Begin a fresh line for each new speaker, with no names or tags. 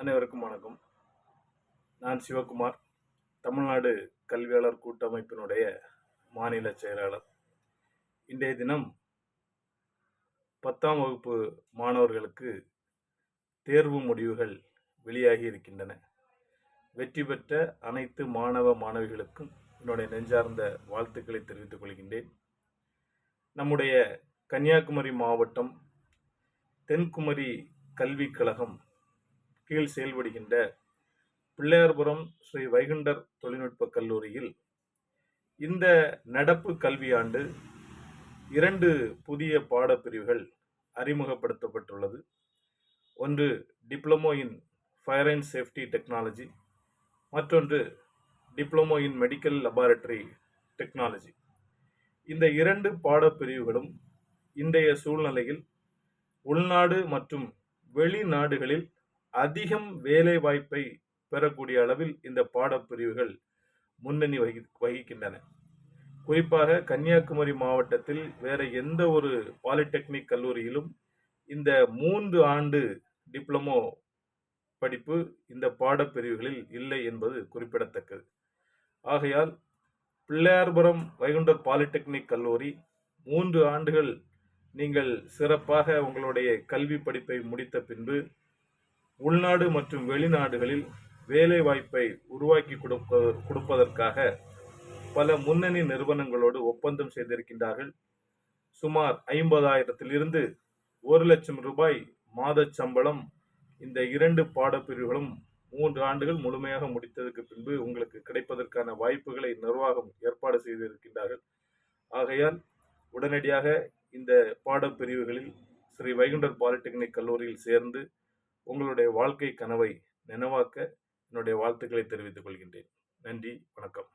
அனைவருக்கும் வணக்கம். நான் சிவகுமார், தமிழ்நாடு கல்வியாளர் கூட்டமைப்பினுடைய மாநில செயலாளர். இன்றைய தினம் 10ஆம் வகுப்பு மாணவர்களுக்கு தேர்வு முடிவுகள் வெளியாகி இருக்கின்றன. வெற்றி பெற்ற அனைத்து மாணவ மாணவிகளுக்கும் என்னுடைய நெஞ்சார்ந்த வாழ்த்துக்களை தெரிவித்துக் கொள்கின்றேன். நம்முடைய கன்னியாகுமரி மாவட்டம் தென்குமரி கல்விக் கழகம் கீழ் செயல்படுகின்ற பிள்ளையார்புரம் ஸ்ரீ வைகுண்டர் தொழில்நுட்ப கல்லூரியில் இந்த நடப்பு கல்வியாண்டு 2 புதிய பாடப்பிரிவுகள் அறிமுகப்படுத்தப்பட்டுள்ளது. ஒன்று diploma in fire and safety technology, மற்றொன்று diploma in medical laboratory technology. இந்த 2 பாடப்பிரிவுகளும் இன்றைய சூழ்நிலையில் உள்நாடு மற்றும் வெளிநாடுகளில் அதிகம் வேலை வாய்ப்பை பெறக்கூடிய அளவில் இந்த பாடப்பிரிவுகள் முன்னணி வகிக்கின்றன. குறிப்பாக கன்னியாகுமரி மாவட்டத்தில் வேற எந்த ஒரு பாலிடெக்னிக் கல்லூரியிலும் இந்த 3 ஆண்டு டிப்ளமோ படிப்பு இந்த பாடப்பிரிவுகளில் இல்லை என்பது குறிப்பிடத்தக்கது. ஆகையால் பிள்ளையார்புரம் வைகுண்டர் பாலிடெக்னிக் கல்லூரி 3 ஆண்டுகள் நீங்கள் சிறப்பாக உங்களுடைய கல்வி படிப்பை முடித்த பின்பு உள்நாடு மற்றும் வெளிநாடுகளில் வேலை வாய்ப்பை உருவாக்கி கொடுப்பதற்காக பல முன்னணி நிறுவனங்களோடு ஒப்பந்தம் செய்திருக்கின்றார்கள். சுமார் 50,000 1 லட்சம் ரூபாய் மாத சம்பளம் இந்த 2 பாடப்பிரிவுகளும் 3 ஆண்டுகள் முழுமையாக முடித்ததற்கு பின்பு உங்களுக்கு கிடைப்பதற்கான வாய்ப்புகளை நிர்வாகம் ஏற்பாடு செய்திருக்கின்றார்கள். ஆகையால் உடனடியாக இந்த பாடப்பிரிவுகளில் ஸ்ரீ வைகுண்டர் பாலிடெக்னிக் கல்லூரியில் சேர்ந்து உங்களுடைய வாழ்க்கை கனவை நினைவாக்க என்னுடைய வாழ்த்துக்களை தெரிவித்துக் கொள்கின்றேன். நன்றி, வணக்கம்.